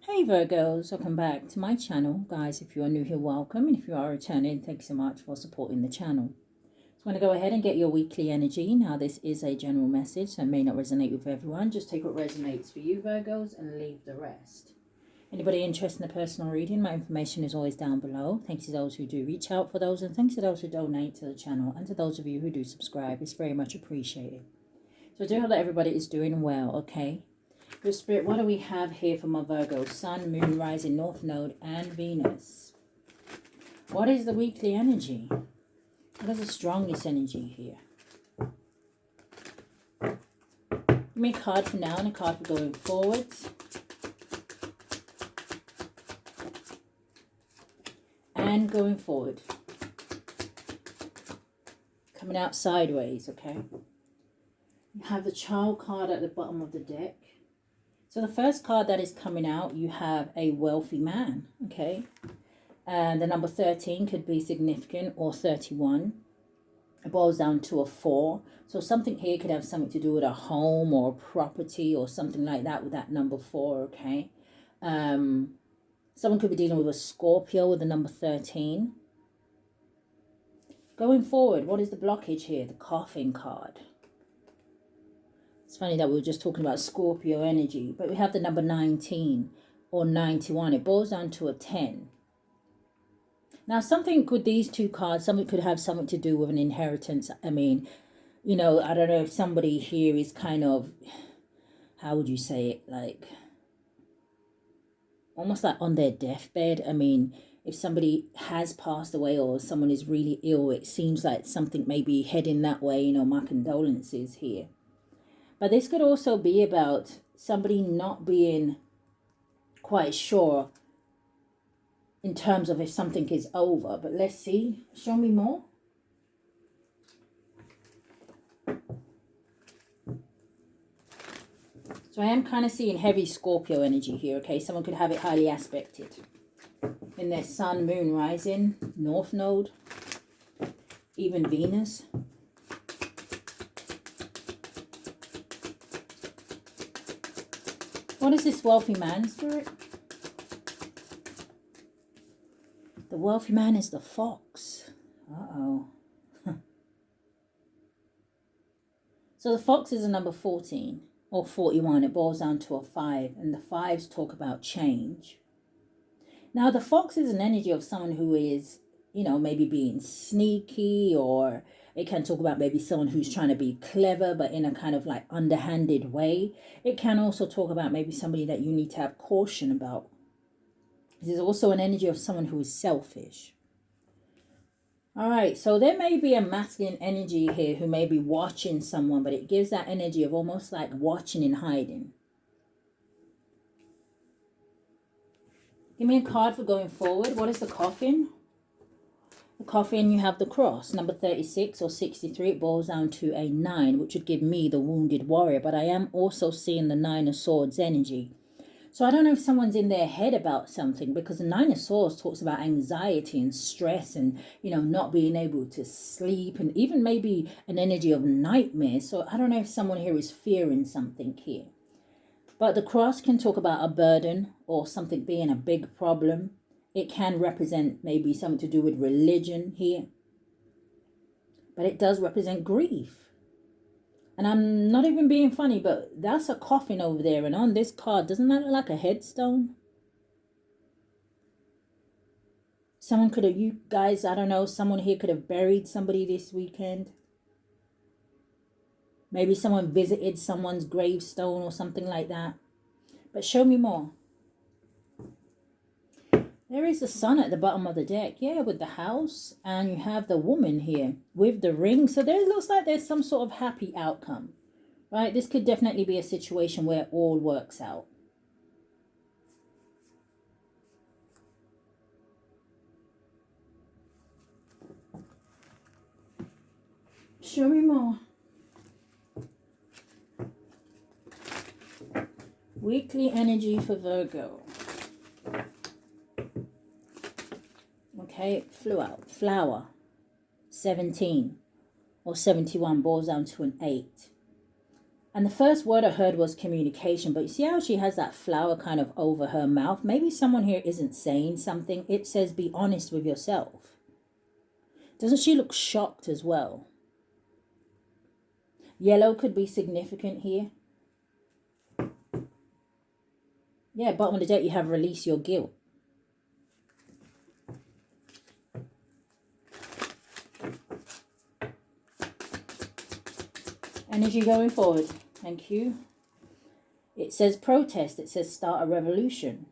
Hey Virgos, welcome back to my channel. Guys, if you are new here, welcome. And if you are returning, thanks so much for supporting the channel. So I'm going to go ahead and get your weekly energy. Now this is a general message, so it may not resonate with everyone. Just take what resonates for you, Virgos, and leave the rest. Anybody interested in a personal reading, my information is always down below. Thanks to those who do reach out for those, and thanks to those who donate to the channel, and to those of you who do subscribe. It's very much appreciated. So I do hope that everybody is doing well, okay? Your Spirit, what do we have here for my Virgo? Sun, Moon, Rising, North Node, and Venus. What is the weekly energy? What is the strongest energy here? Give me a card for now and a card for going forwards. And going forward. Coming out sideways, okay? You have the Child card at the bottom of the deck. So the first card that is coming out, you have a wealthy man, okay? And the number 13 could be significant, or 31. It boils down to a 4. So something here could have something to do with a home or a property or something like that with that number 4, okay? Someone could be dealing with a Scorpio with the number 13. Going forward, what is the blockage here? The Coffin card. It's funny that we were just talking about Scorpio energy, but we have the number 19 or 91. It boils down to a 10. Now, something with these two cards, something could have something to do with an inheritance. I mean, you know, I don't know if somebody here is kind of, how would you say it, like, almost like on their deathbed. I mean, if somebody has passed away or someone is really ill, it seems like something may be heading that way. You know, my condolences here. But this could also be about somebody not being quite sure in terms of if something is over. But let's see. Show me more. So I am kind of seeing heavy Scorpio energy here, okay? Someone could have it highly aspected. In their Sun, Moon, Rising, North Node, even Venus. What is this wealthy man, Spirit? The wealthy man is the fox. Uh-oh. So the fox is a number 14 or 41. It boils down to a 5. And the 5s talk about change. Now, the fox is an energy of someone who is, you know, maybe being sneaky, or it can talk about maybe someone who's trying to be clever, but in a kind of like underhanded way. It can also talk about maybe somebody that you need to have caution about. This is also an energy of someone who is selfish. All right, so there may be a masculine energy here who may be watching someone, but it gives that energy of almost like watching and hiding. Give me a card for going forward. What is the Coffin? The Coffin, you have the cross, number 36 or 63. It boils down to a 9, which would give me the wounded warrior. But I am also seeing the 9 of Swords energy. So I don't know if someone's in their head about something, because the 9 of Swords talks about anxiety and stress and, you know, not being able to sleep, and even maybe an energy of nightmare. So I don't know if someone here is fearing something here. But the cross can talk about a burden or something being a big problem. It can represent maybe something to do with religion here. But it does represent grief. And I'm not even being funny, but that's a coffin over there. And on this card, doesn't that look like a headstone? Someone could have, you guys, I don't know, someone here could have buried somebody this weekend. Maybe someone visited someone's gravestone or something like that. But show me more. There is the sun at the bottom of the deck. Yeah, with the house. And you have the woman here with the ring. So there looks like there's some sort of happy outcome. Right? This could definitely be a situation where all works out. Show me more. Weekly energy for Virgo. Okay, it flew out. Flower. 17 or 71 boils down to an 8. And the first word I heard was communication. But you see how she has that flower kind of over her mouth? Maybe someone here isn't saying something. It says be honest with yourself. Doesn't she look shocked as well? Yellow could be significant here. Yeah, bottom of the deck, you have release your guilt. Energy going forward. Thank you. It says protest. It says start a revolution.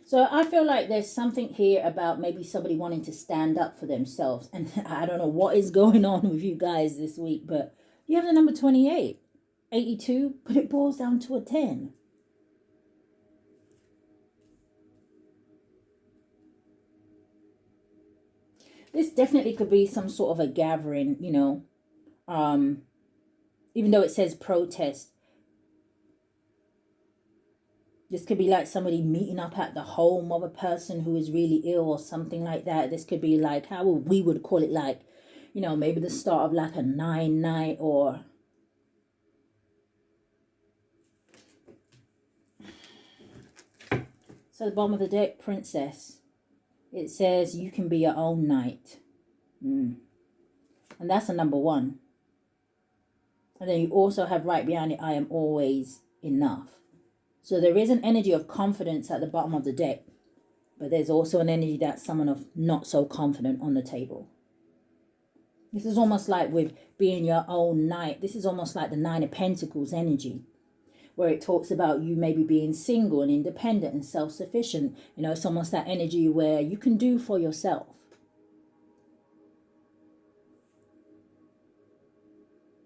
So I feel like there's something here about maybe somebody wanting to stand up for themselves. And I don't know what is going on with you guys this week, but you have the number 28, 82, but it boils down to a 10. This definitely could be some sort of a gathering, you know, even though it says protest. This could be like somebody meeting up at the home of a person who is really ill or something like that. This could be like how we would call it, like, you know, maybe the start of like a 9-night or... So the bottom of the deck, Princess. It says you can be your own knight. And that's a number 1. And then you also have right behind it, I am always enough. So there is an energy of confidence at the bottom of the deck. But there's also an energy that's someone of not so confident on the table. This is almost like with being your own knight. This is almost like the 9 of Pentacles energy, where it talks about you maybe being single and independent and self-sufficient. You know, it's almost that energy where you can do for yourself.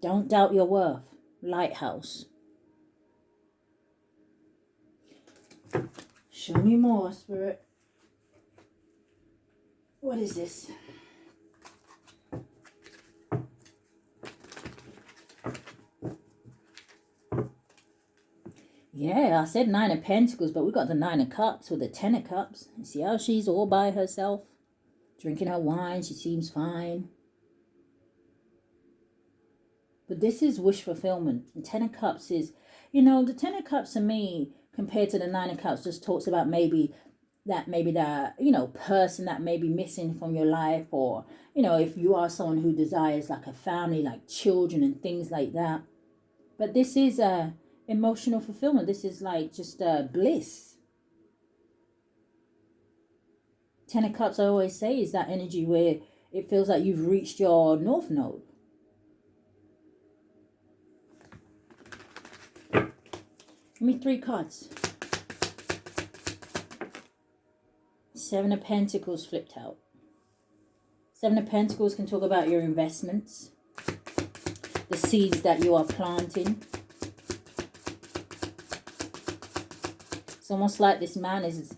Don't doubt your worth. Lighthouse. Show me more, Spirit. What is this? Yeah, I said 9 of Pentacles, but we got the 9 of Cups with the 10 of Cups. You see how she's all by herself? Drinking her wine, she seems fine. But this is wish fulfillment. And 10 of Cups is, you know, the 10 of Cups to me, compared to the 9 of Cups, just talks about maybe that, you know, person that may be missing from your life. Or, you know, if you are someone who desires like a family, like children and things like that. But this is emotional fulfillment. This is like just bliss. 10 of Cups, I always say, is that energy where it feels like you've reached your North Node. Give me 3 cards. 7 of Pentacles flipped out. 7 of Pentacles can talk about your investments, the seeds that you are planting. It's almost like this man is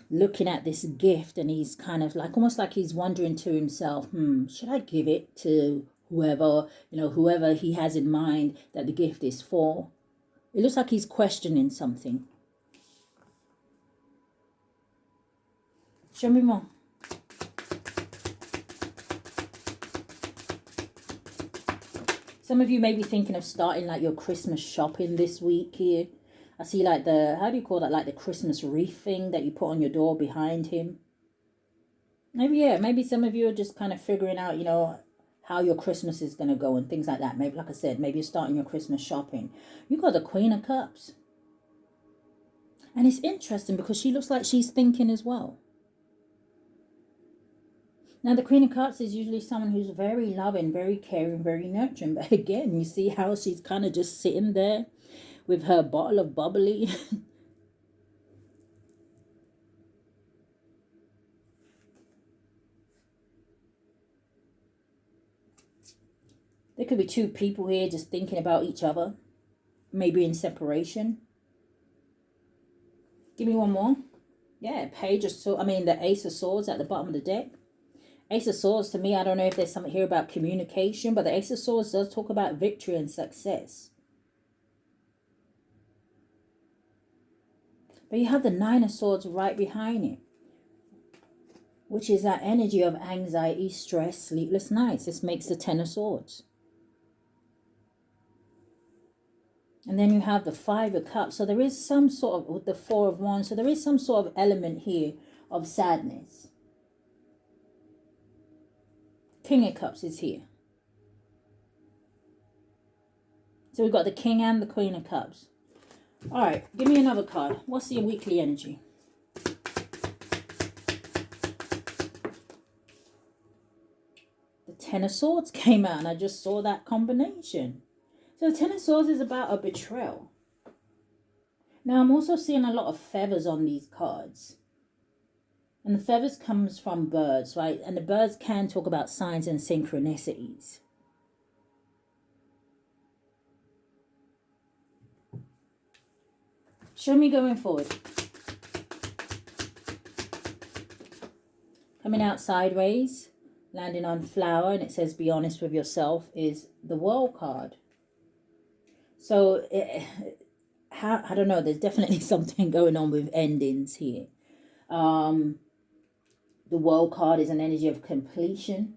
looking at this gift and he's kind of like, almost like he's wondering to himself, should I give it to whoever, you know, whoever he has in mind that the gift is for? It looks like he's questioning something. Show me more. Some of you may be thinking of starting like your Christmas shopping this week here. I see like the, how do you call that? Like the Christmas wreath thing that you put on your door behind him. Maybe, yeah, maybe some of you are just kind of figuring out, you know, how your Christmas is going to go and things like that. Maybe, like I said, maybe you're starting your Christmas shopping. You got the Queen of Cups. And it's interesting because she looks like she's thinking as well. Now, the Queen of Cups is usually someone who's very loving, very caring, very nurturing. But again, you see how she's kind of just sitting there with her bottle of bubbly. There could be 2 people here just thinking about each other. Maybe in separation. Give me one more. Yeah, Page of Swords. I mean, the Ace of Swords at the bottom of the deck. Ace of Swords, to me, I don't know if there's something here about communication, but the Ace of Swords does talk about victory and success. But you have the 9 of Swords right behind it, which is that energy of anxiety, stress, sleepless nights. This makes the 10 of Swords. And then you have the Five of Cups. So there is some sort of, with the Four of Wands, so there is some sort of element here of sadness. King of Cups is here. So we've got the King and the Queen of Cups. All right, give me another card. What's your weekly energy? The Ten of Swords came out, and I just saw that combination. So the Ten of Swords is about a betrayal. Now, I'm also seeing a lot of feathers on these cards. And the feathers comes from birds, right? And the birds can talk about signs and synchronicities. Show me going forward. Coming out sideways, landing on flower, and it says be honest with yourself, is the World card. So, I don't know, there's definitely something going on with endings here. The World card is an energy of completion,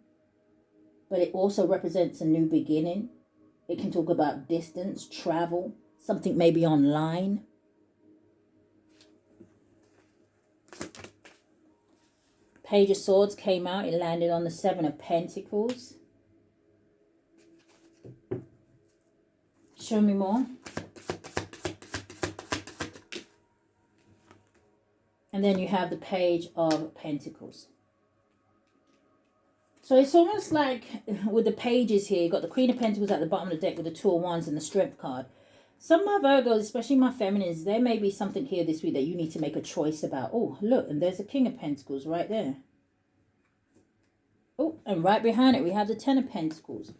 but it also represents a new beginning. It can talk about distance, travel, something maybe online. Page of Swords came out. It landed on the Seven of Pentacles. Show me more. And then you have the Page of Pentacles. So it's almost like with the pages here, you've got the Queen of Pentacles at the bottom of the deck with the Two of Wands and the Strength card. Some of my Virgos, especially my feminines, there may be something here this week that you need to make a choice about. Oh, look, and there's the King of Pentacles right there. Oh, and right behind it, we have the Ten of Pentacles.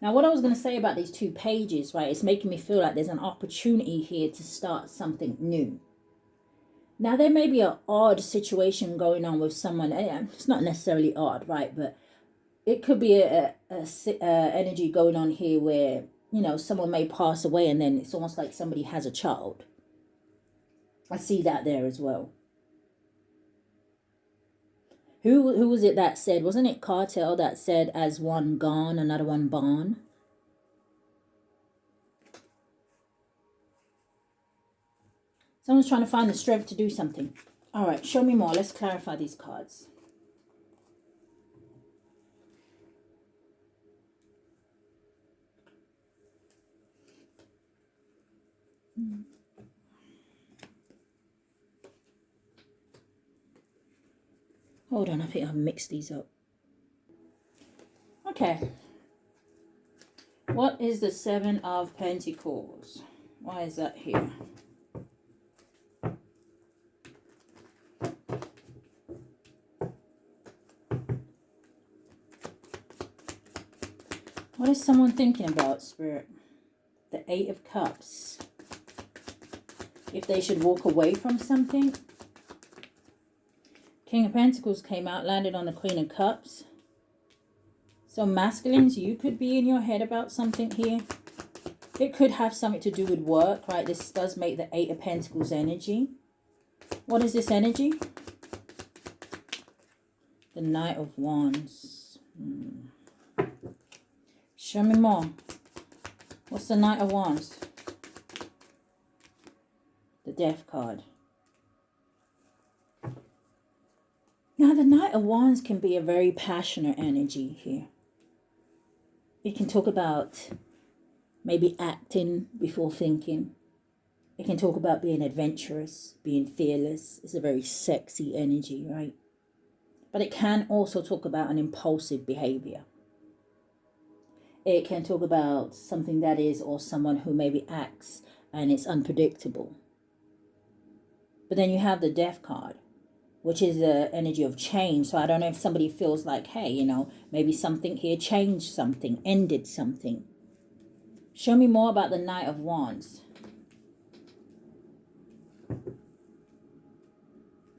Now, what I was going to say about these two pages, right, it's making me feel like there's an opportunity here to start something new. Now, there may be an odd situation going on with someone. It's not necessarily odd, right, but it could be a energy going on here where, you know, someone may pass away and then it's almost like somebody has a child. I see that there as well. Who was it that said, wasn't it Cartel that said, as one gone, another one born? Someone's trying to find the strength to do something. All right, show me more. Let's clarify these cards. Hold on, I think I've mixed these up. Okay. What is the Seven of Pentacles? Why is that here? What is someone thinking about, Spirit? The Eight of Cups. If they should walk away from something. King of Pentacles came out, landed on the Queen of Cups. So masculines, you could be in your head about something here. It could have something to do with work, right? This does make the Eight of Pentacles energy. What is this energy? The Knight of Wands. Show me more. What's the Knight of Wands? The Death card. Now, the Knight of Wands can be a very passionate energy here. It can talk about maybe acting before thinking. It can talk about being adventurous, being fearless. It's a very sexy energy, right? But it can also talk about an impulsive behavior. It can talk about something that is, or someone who maybe acts and it's unpredictable. But then you have the Death card, which is the energy of change. So I don't know if somebody feels like, hey, you know, maybe something here changed something, ended something. Show me more about the Knight of Wands.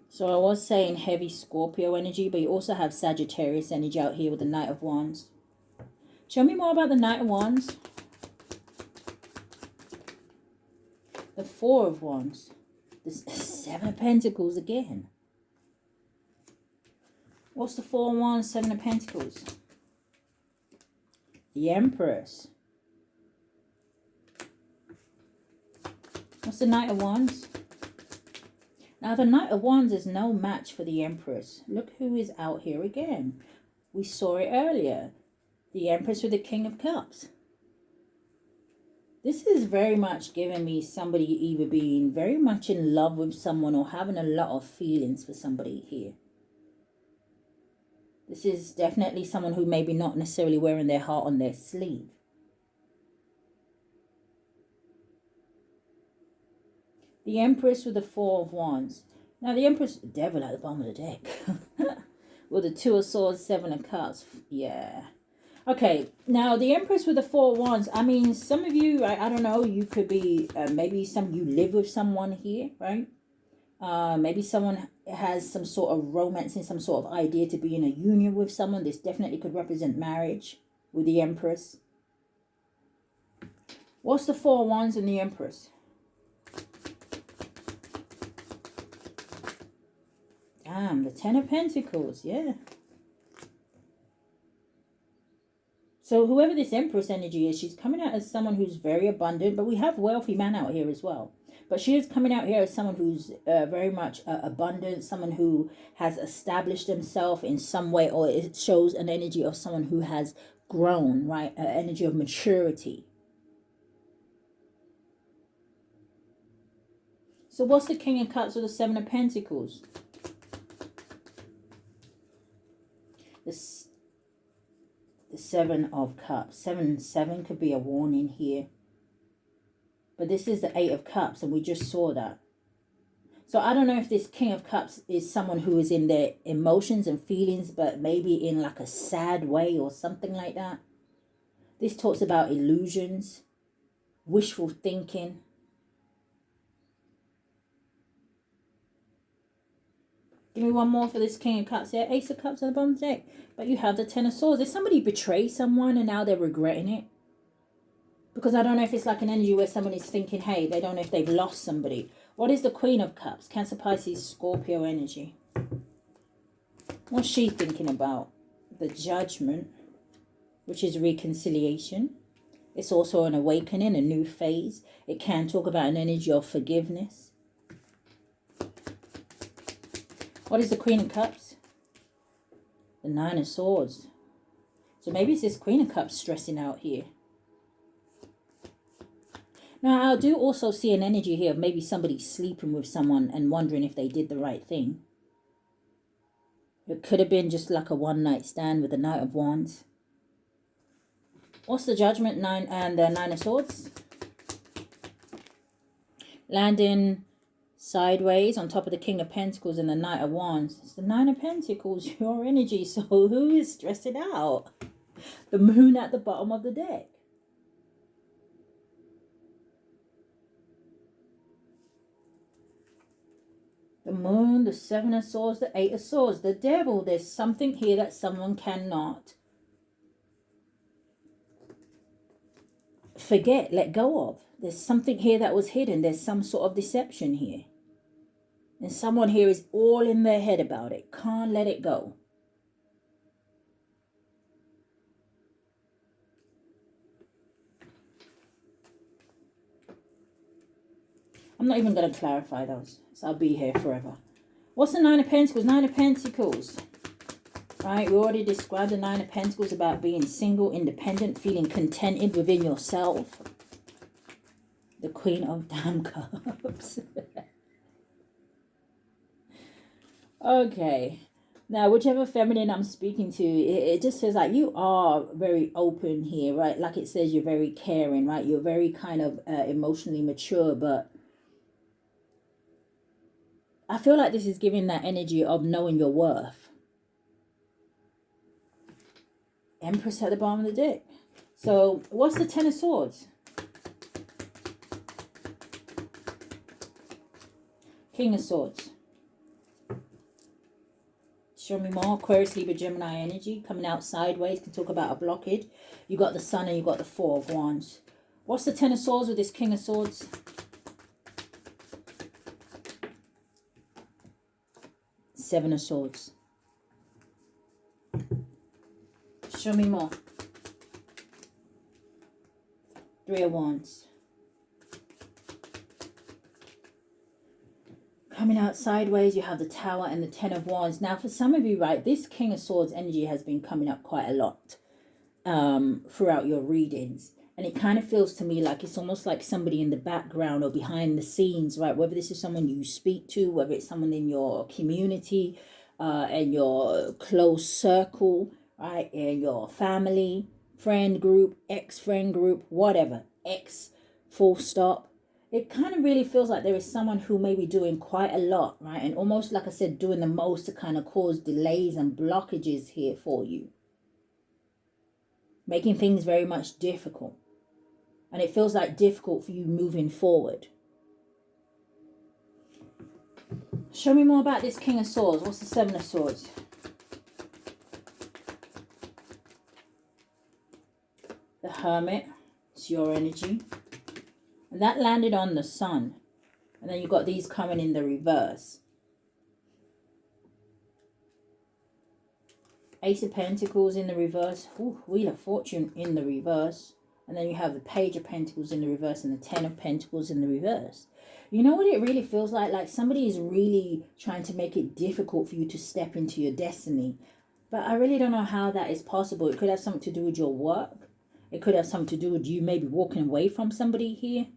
So I was saying heavy Scorpio energy, but you also have Sagittarius energy out here with the Knight of Wands. Show me more about the Knight of Wands. The Four of Wands. The Seven of Pentacles again. What's the Four of Wands, Seven of Pentacles? The Empress. What's the Knight of Wands? Now, the Knight of Wands is no match for the Empress. Look who is out here again. We saw it earlier. The Empress with the King of Cups. This is very much giving me somebody either being very much in love with someone or having a lot of feelings for somebody here. This is definitely someone who maybe not necessarily wearing their heart on their sleeve. The Empress with the Four of Wands. Now the Empress, Devil at the bottom of the deck. With the Two of Swords, Seven of Cups. Yeah. Okay, now the Empress with the Four of Wands. I mean, some of you, I don't know, you could be, maybe you live with someone here, right? Maybe someone has some sort of romance and some sort of idea to be in a union with someone. This definitely could represent marriage with the Empress. What's the Four of Wands and the Empress? Damn, the Ten of Pentacles, yeah. So whoever this Empress energy is, she's coming out as someone who's very abundant, but we have wealthy man out here as well. But she is coming out here as someone who's very much abundant, someone who has established himself in some way, or it shows an energy of someone who has grown, right? An energy of maturity. So what's the King of Cups or the Seven of Pentacles? The Seven of Cups. Seven could be a warning here. But this is the Eight of Cups, and we just saw that. So I don't know if this King of Cups is someone who is in their emotions and feelings, but maybe in like a sad way or something like that. This talks about illusions, wishful thinking. Give me one more for this King of Cups here. Ace of Cups on the bottom of the deck. But you have the Ten of Swords. Did somebody betray someone and now they're regretting it? Because I don't know if it's like an energy where someone is thinking, hey, they don't know if they've lost somebody. What is the Queen of Cups? Cancer, Pisces, Scorpio energy. What's she thinking about? The Judgment, which is reconciliation. It's also an awakening, a new phase. It can talk about an energy of forgiveness. What is the Queen of Cups? The Nine of Swords. So maybe it's this Queen of Cups stressing out here. Now, I do also see an energy here of maybe somebody sleeping with someone and wondering if they did the right thing. It could have been just like a one-night stand with the Knight of Wands. What's the Judgment? Nine and the Nine of Swords. Landing sideways on top of the King of Pentacles and the Knight of Wands. It's the Nine of Pentacles, your energy. So who is stressing out? The Moon at the bottom of the deck. The Moon, the Seven of Swords, the Eight of Swords, the Devil. There's something here that someone cannot forget, let go of. There's something here that was hidden. There's some sort of deception here. And someone here is all in their head about it. Can't let it go. I'm not even going to clarify those. So I'll be here forever. What's the Nine of Pentacles? Nine of Pentacles. Right, we already described the Nine of Pentacles about being single, independent, feeling contented within yourself. The Queen of Damn Cups. Okay. Now, whichever feminine I'm speaking to, it just says like you are very open here, right? Like it says you're very caring, right? You're very kind of emotionally mature, but I feel like this is giving that energy of knowing your worth. Empress at the bottom of the deck. So what's the Ten of Swords? King of Swords. Show me more. Aquarius, Libra, Gemini energy coming out sideways. Can talk about a blockage. You got the Sun and you got the Four of Wands. What's the Ten of Swords with this King of Swords? Seven of Swords. Show me more. Three of Wands. Coming out sideways, you have the Tower and the Ten of Wands. Now, for some of you, right, this King of Swords energy has been coming up quite a lot throughout your readings. And it kind of feels to me like it's almost like somebody in the background or behind the scenes, right? Whether this is someone you speak to, whether it's someone in your community, in your close circle, right? In your family, friend group, ex-friend group, whatever. Ex, full stop. It kind of really feels like there is someone who may be doing quite a lot, right? And almost, like I said, doing the most to kind of cause delays and blockages here for you. Making things very much difficult. And it feels like difficult for you moving forward. Show me more about this King of Swords. What's the Seven of Swords? The Hermit. It's your energy. And that landed on the Sun. And then you've got these coming in the reverse. Ace of Pentacles in the reverse. Ooh, Wheel of Fortune in the reverse. And then you have the Page of Pentacles in the reverse and the Ten of Pentacles in the reverse. You know what it really feels like? Like somebody is really trying to make it difficult for you to step into your destiny. But I really don't know how that is possible. It could have something to do with your work. It could have something to do with you maybe walking away from somebody here.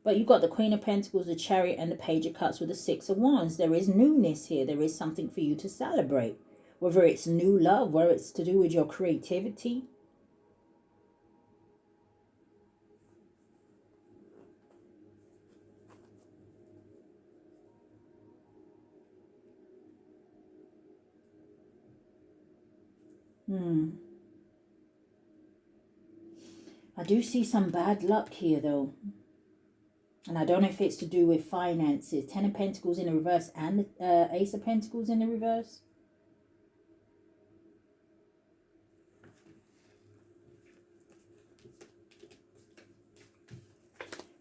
But you've got the Queen of Pentacles, the Chariot, and the Page of Cups with the Six of Wands. There is newness here. There is something for you to celebrate. Whether it's new love, whether it's to do with your creativity. I do see some bad luck here though. And I don't know if it's to do with finances. Ten of Pentacles in the reverse and the Ace of Pentacles in the reverse.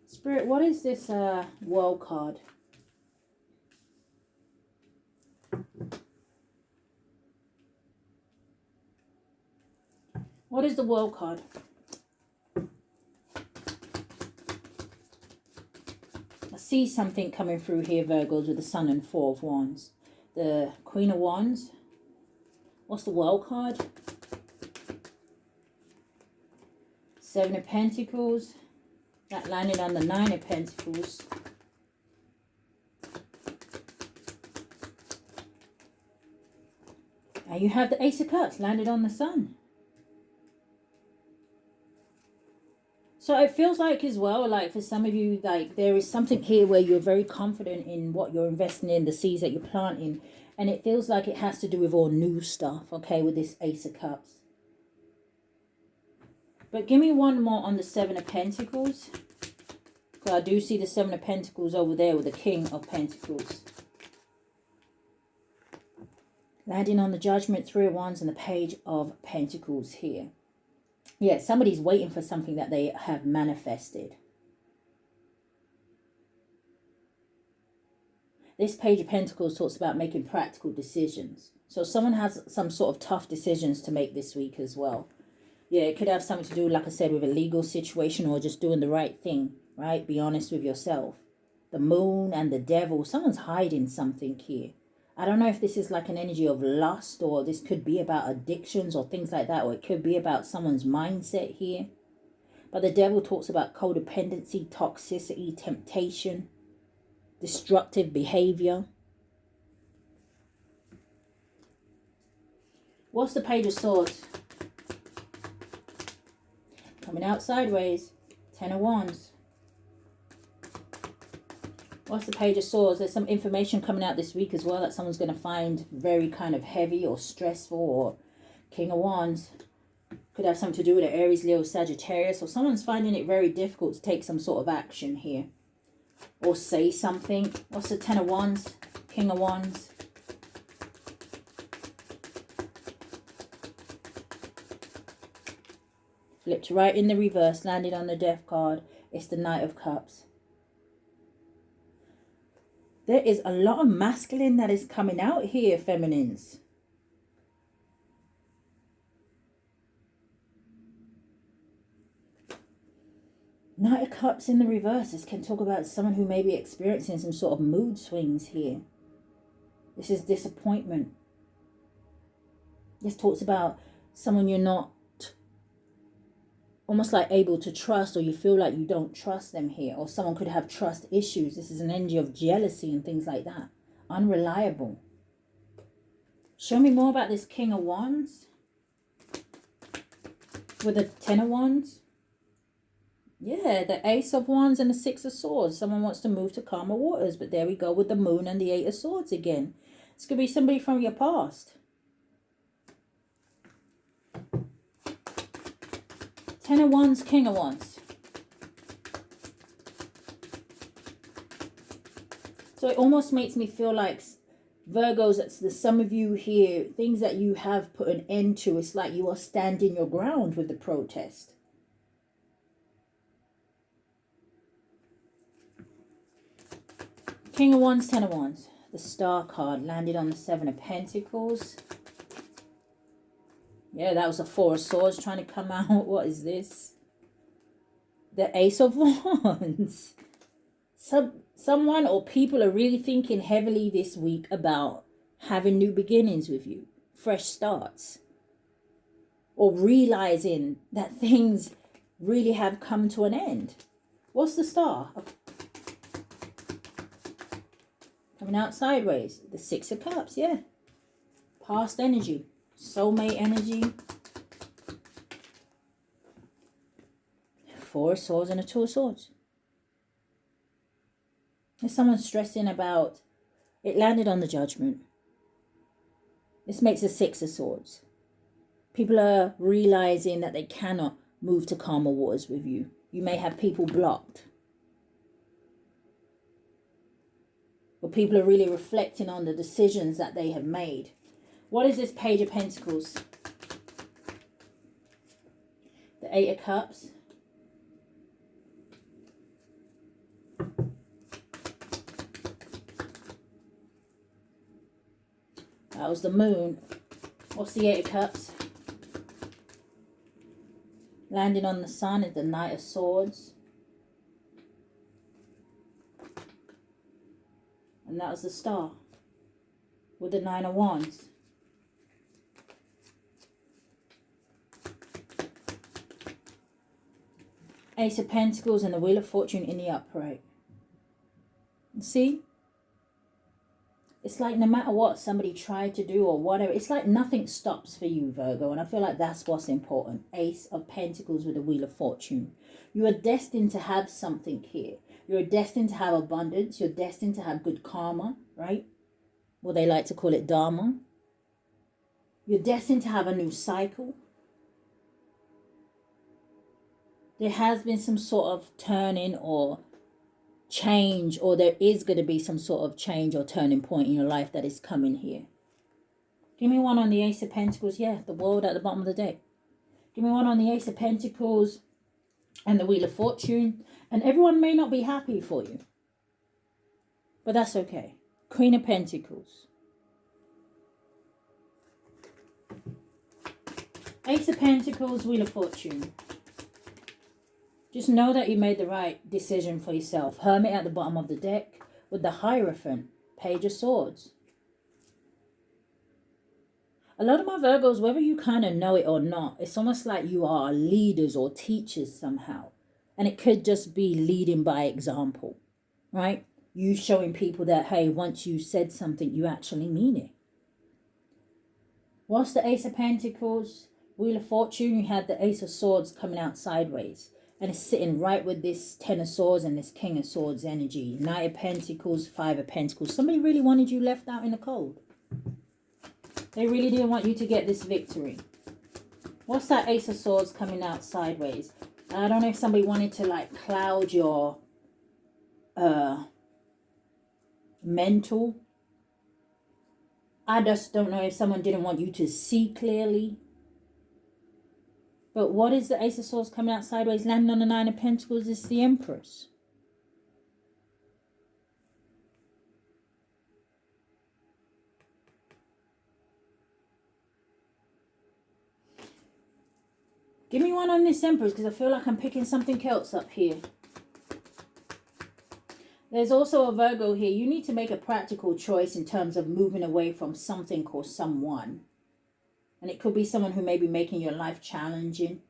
Spirit, what is this World card? What is the World card? I see something coming through here, Virgos, with the Sun and Four of Wands. The Queen of Wands. What's the World card? Seven of Pentacles. That landed on the Nine of Pentacles. And you have the Ace of Cups landed on the Sun. So it feels like as well, like for some of you, like there is something here where you're very confident in what you're investing in, the seeds that you're planting. And it feels like it has to do with all new stuff, okay, with this Ace of Cups. But give me one more on the Seven of Pentacles. Because I do see the Seven of Pentacles over there with the King of Pentacles. Landing on the Judgment, Three of Wands, and the Page of Pentacles here. Yeah, somebody's waiting for something that they have manifested. This Page of Pentacles talks about making practical decisions. So someone has some sort of tough decisions to make this week as well. Yeah, it could have something to do, like I said, with a legal situation or just doing the right thing, right? Be honest with yourself. The Moon and the Devil. Someone's hiding something here. I don't know if this is like an energy of lust, or this could be about addictions or things like that, or it could be about someone's mindset here. But the Devil talks about codependency, toxicity, temptation, destructive behavior. What's the Page of Swords? Coming out sideways. Ten of Wands. What's the Page of Swords? There's some information coming out this week as well that someone's going to find very kind of heavy or stressful. Or King of Wands. Could have something to do with an Aries, Leo, Sagittarius. Or someone's finding it very difficult to take some sort of action here. Or say something. What's the Ten of Wands? King of Wands. Flipped right in the reverse. Landed on the Death card. It's the Knight of Cups. There is a lot of masculine that is coming out here, feminines. Knight of Cups in the reverse. This can talk about someone who may be experiencing some sort of mood swings here. This is disappointment. This talks about someone you're not almost like able to trust, or you feel like you don't trust them here, or someone could have trust issues. This is an energy of jealousy and things like that. Unreliable. Show me more about this King of Wands with the Ten of Wands. Yeah, the Ace of Wands and the Six of Swords. Someone wants to move to calmer waters, but there we go with the Moon and the Eight of Swords again. This could be somebody from your past. Ten of Wands, King of Wands. So it almost makes me feel like Virgos, there's some of you here, things that you have put an end to. It's like you are standing your ground with the protest. King of Wands, Ten of Wands. The Star card landed on the Seven of Pentacles. Yeah, that was the Four of Swords trying to come out. What is this? The Ace of Wands. Someone or people are really thinking heavily this week about having new beginnings with you. Fresh starts. Or realizing that things really have come to an end. What's the Star? Coming out sideways. The Six of Cups, yeah. Past energy. Soulmate energy. Four of Swords and a Two of Swords. There's someone stressing about, it landed on the Judgment. This makes a Six of Swords. People are realizing that they cannot move to calmer waters with you. You may have people blocked. But people are really reflecting on the decisions that they have made. What is this Page of Pentacles? The Eight of Cups. That was the Moon. What's the Eight of Cups? Landing on the Sun is the Knight of Swords. And that was the Star with the Nine of Wands. Ace of Pentacles and the Wheel of Fortune in the upright. See? It's like no matter what somebody tried to do or whatever, it's like nothing stops for you, Virgo. And I feel like that's what's important. Ace of Pentacles with the Wheel of Fortune. You are destined to have something here. You're destined to have abundance. You're destined to have good karma, right? Well, they like to call it dharma. You're destined to have a new cycle. There has been some sort of turning or change, or there is going to be some sort of change or turning point in your life that is coming here. Give me one on the Ace of Pentacles. Yeah, the World at the bottom of the deck. Give me one on the Ace of Pentacles and the Wheel of Fortune. And everyone may not be happy for you, but that's okay. Queen of Pentacles. Ace of Pentacles, Wheel of Fortune. Just know that you made the right decision for yourself. Hermit at the bottom of the deck with the Hierophant, Page of Swords. A lot of my Virgos, whether you kind of know it or not, it's almost like you are leaders or teachers somehow. And it could just be leading by example, right? You showing people that, hey, once you said something, you actually mean it. Whilst the Ace of Pentacles, Wheel of Fortune, you had the Ace of Swords coming out sideways. And it's sitting right with this Ten of Swords and this King of Swords energy. Knight of Pentacles, Five of Pentacles. Somebody really wanted you left out in the cold. They really didn't want you to get this victory. What's that Ace of Swords coming out sideways? I don't know if somebody wanted to like cloud your mental. I just don't know if someone didn't want you to see clearly. But what is the Ace of Swords coming out sideways? Landing on the Nine of Pentacles is the Empress. Give me one on this Empress, because I feel like I'm picking something else up here. There's also a Virgo here. You need to make a practical choice in terms of moving away from something or someone. And it could be someone who may be making your life challenging.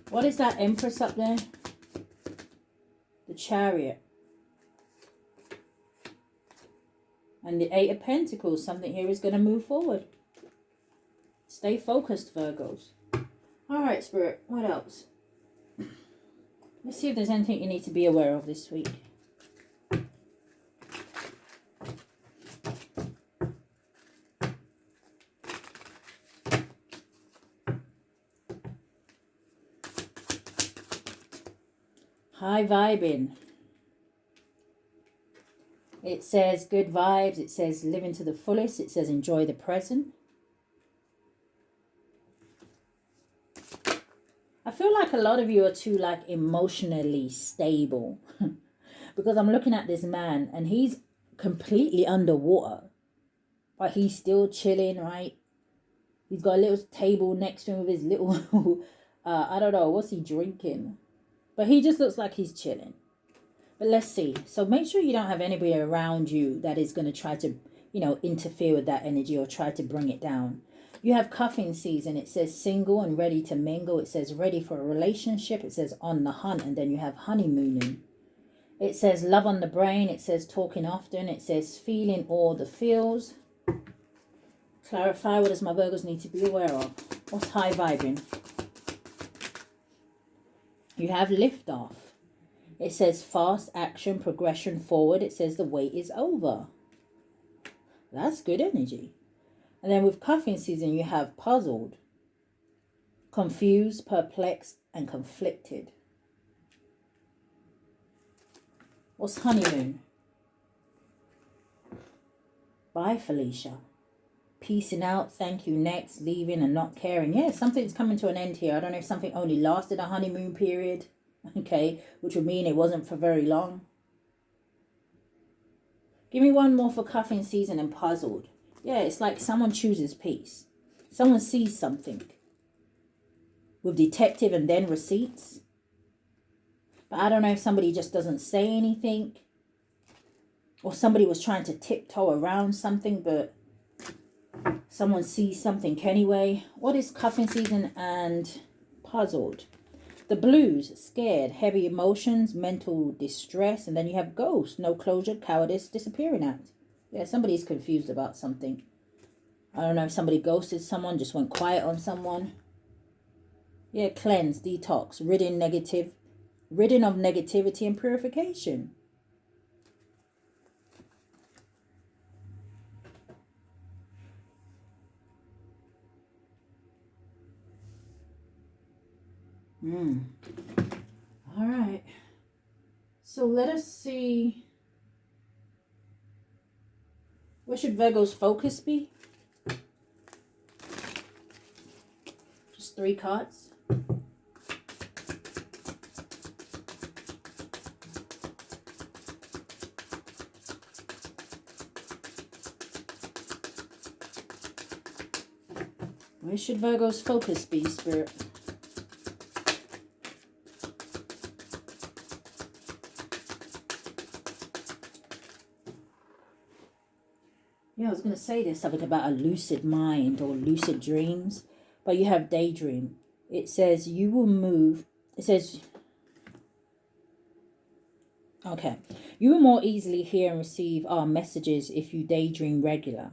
What is that Empress up there? The Chariot. And the Eight of Pentacles. Something here is going to move forward. Stay focused, Virgos. All right, Spirit. What else? Let's see if there's anything you need to be aware of this week. High vibing. It says good vibes. It says living to the fullest. It says enjoy the present. I feel like a lot of you are too like emotionally stable. Because I'm looking at this man and he's completely underwater. But he's still chilling, right? He's got a little table next to him with his little, I don't know, what's he drinking? But he just looks like he's chilling. But let's see. So make sure you don't have anybody around you that is going to try to, you know, interfere with that energy or try to bring it down. You have cuffing season. It says single and ready to mingle. It says ready for a relationship. It says on the hunt. And then you have honeymooning. It says love on the brain. It says talking often. It says feeling all the feels. Clarify, what does my Virgos need to be aware of? What's high vibing? You have liftoff. It says fast action, progression forward. It says the wait is over. That's good energy. And then with cuffing season, you have puzzled, confused, perplexed, and conflicted. What's honeymoon? Bye, Felicia. Peacing out, thank you, next, leaving and not caring. Yeah, something's coming to an end here. I don't know if something only lasted a honeymoon period. Okay, which would mean it wasn't for very long. Give me one more for cuffing season and puzzled. Yeah, it's like someone chooses peace. Someone sees something. With detective and then receipts. But I don't know if somebody just doesn't say anything. Or somebody was trying to tiptoe around something, but someone sees something anyway. What is cuffing season and puzzled? The blues, scared, heavy emotions, mental distress, and then you have ghost, no closure, cowardice, disappearing act. Yeah, somebody's confused about something. I don't know if somebody ghosted someone, just went quiet on someone. Yeah, cleanse, detox, ridden of negativity and purification. All right. So let us see. Where should Virgo's focus be? Just 3 cards. Where should Virgo's focus be, Spirit? Yeah, I was going to say there's something about a lucid mind or lucid dreams, but you have daydream. It says you will move. It says, okay, you will more easily hear and receive our messages if you daydream regular.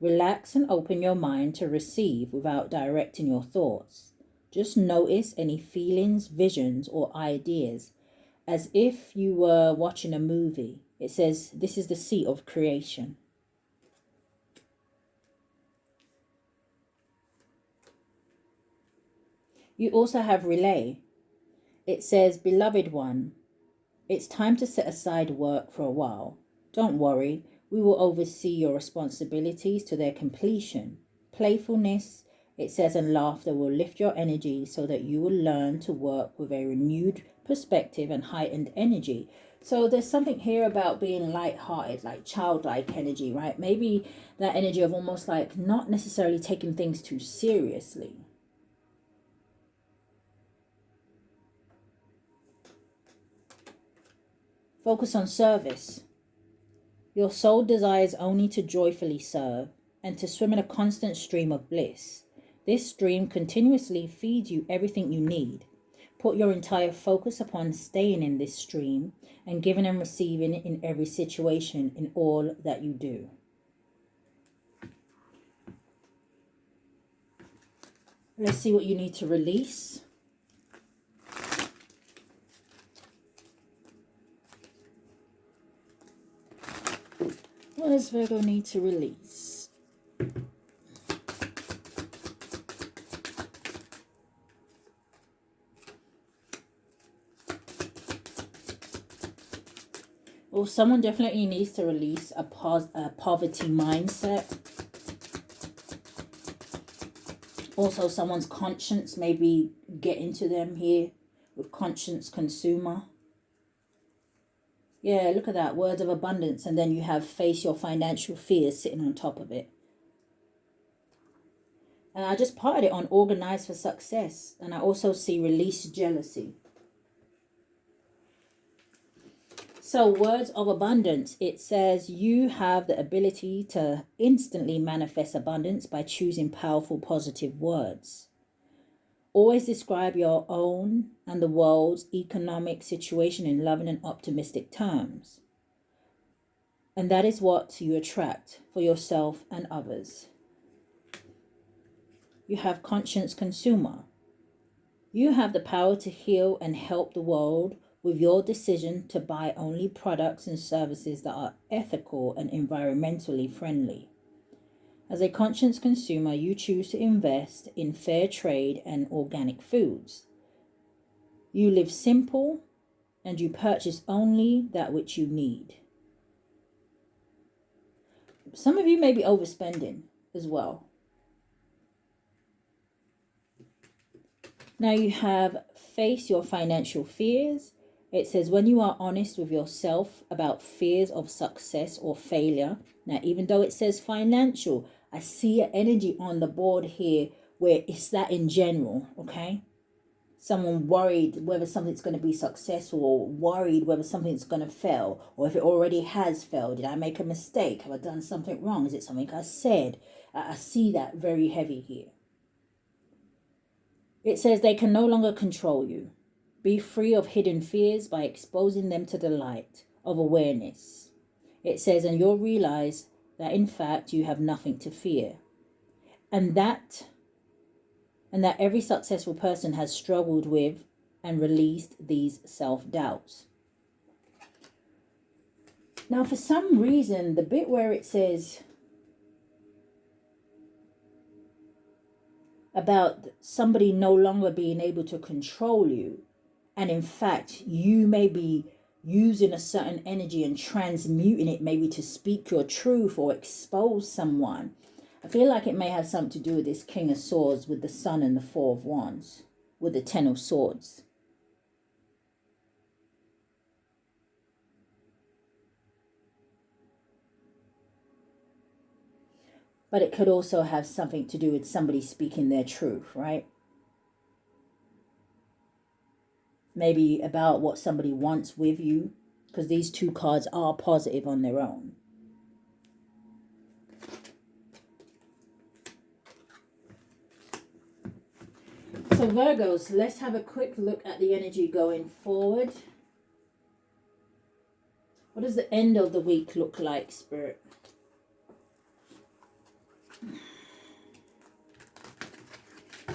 Relax and open your mind to receive without directing your thoughts. Just notice any feelings, visions, or ideas as if you were watching a movie. It says this is the seat of creation. You also have relay. It says, beloved one, it's time to set aside work for a while. Don't worry, we will oversee your responsibilities to their completion. Playfulness, it says, and laughter will lift your energy so that you will learn to work with a renewed perspective and heightened energy. So there's something here about being lighthearted, like childlike energy, right? Maybe that energy of almost like not necessarily taking things too seriously. Focus on service. Your soul desires only to joyfully serve and to swim in a constant stream of bliss. This stream continuously feeds you everything you need. Put your entire focus upon staying in this stream and giving and receiving in every situation in all that you do. Let's see what you need to release. What does Virgo need to release? Well, someone definitely needs to release a poverty mindset. Also, someone's conscience maybe get into them here with conscience consumer. Yeah, look at that. Words of abundance. And then you have face your financial fears sitting on top of it. And I just parted it on organize for success. And I also see release jealousy. So words of abundance, it says you have the ability to instantly manifest abundance by choosing powerful positive words. Always describe your own and the world's economic situation in loving and optimistic terms. And that is what you attract for yourself and others. You have conscience consumer. You have the power to heal and help the world with your decision to buy only products and services that are ethical and environmentally friendly. As a conscious consumer, you choose to invest in fair trade and organic foods. You live simple and you purchase only that which you need. Some of you may be overspending as well. Now you have face your financial fears. It says when you are honest with yourself about fears of success or failure. Now, even though it says financial, I see an energy on the board here where it's that in general, okay? Someone worried whether something's going to be successful or worried whether something's going to fail or if it already has failed. Did I make a mistake? Have I done something wrong? Is it something I said? I see that very heavy here. It says they can no longer control you. Be free of hidden fears by exposing them to the light of awareness. It says, and you'll realize that in fact you have nothing to fear. And that every successful person has struggled with and released these self-doubts. Now, for some reason, the bit where it says about somebody no longer being able to control you, and in fact, you may be using a certain energy and transmuting it maybe to speak your truth or expose someone. I feel like it may have something to do with this King of Swords with the Sun and the Four of Wands, with the Ten of Swords. But it could also have something to do with somebody speaking their truth, right? Maybe about what somebody wants with you, because these two cards are positive on their own. So Virgos, let's have a quick look at the energy going forward. What does the end of the week look like, Spirit?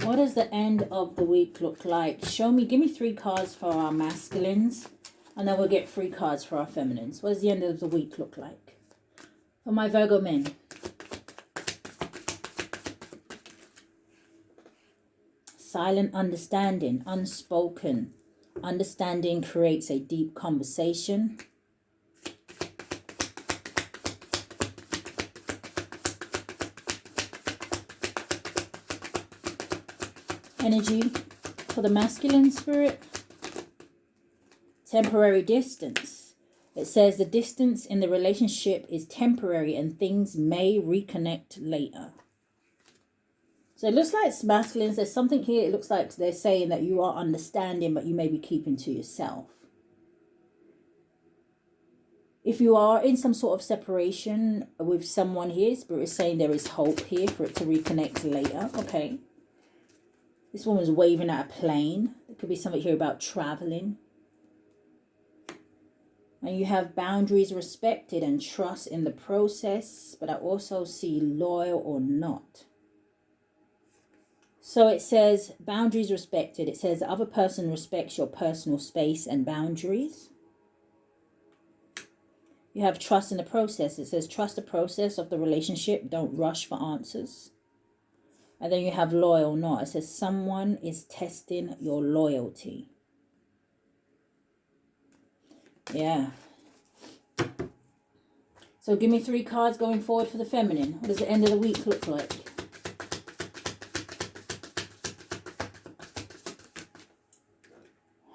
What does the end of the week look like? Show me, give me 3 cards for our masculines, and then we'll get 3 cards for our feminines. What does the end of the week look like for my Virgo men? Silent understanding, unspoken. Understanding creates a deep conversation. Energy for the masculine, Spirit. Temporary distance. It says the distance in the relationship is temporary and things may reconnect later. So it looks like masculines, there's something here, it looks like they're saying that you are understanding, but you may be keeping to yourself. If you are in some sort of separation with someone here, Spirit is saying there is hope here for it to reconnect later. Okay. This woman's waving at a plane. There could be something here about traveling. And you have boundaries respected and trust in the process. But I also see loyal or not. So it says boundaries respected. It says the other person respects your personal space and boundaries. You have trust in the process. It says trust the process of the relationship. Don't rush for answers. And then you have loyal or not. It says someone is testing your loyalty. Yeah. So give me 3 cards going forward for the feminine. What does the end of the week look like?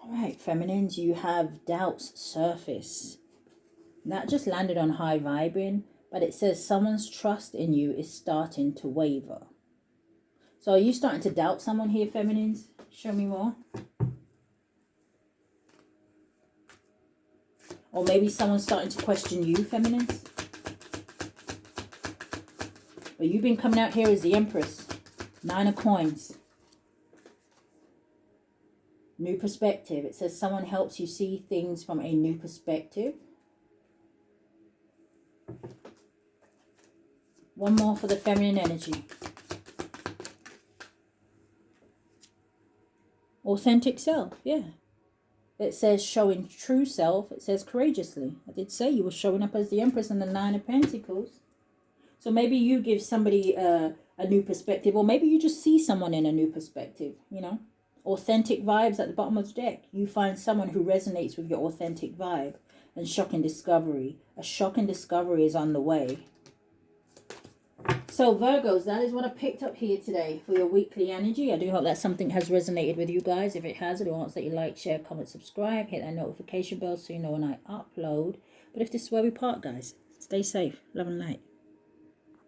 All right, feminines, you have doubts surface. That just landed on high vibing, but it says someone's trust in you is starting to waver. So are you starting to doubt someone here, feminines? Show me more. Or maybe someone's starting to question you, feminines. But you've been coming out here as the Empress. 9 of coins. New perspective. It says someone helps you see things from a new perspective. One more for the feminine energy. Authentic self, yeah. It says showing true self. It says courageously. I did say you were showing up as the Empress and the 9 of Pentacles. So maybe you give somebody a new perspective, or maybe you just see someone in a new perspective, you know. Authentic vibes at the bottom of the deck. You find someone who resonates with your authentic vibe. And shocking discovery. A shocking discovery is on the way. So Virgos, that is what I picked up here today for your weekly energy. I do hope that something has resonated with you guys. If it has, I do ask that you like, share, comment, subscribe. Hit that notification bell so you know when I upload. But if this is where we part, guys, stay safe. Love and light.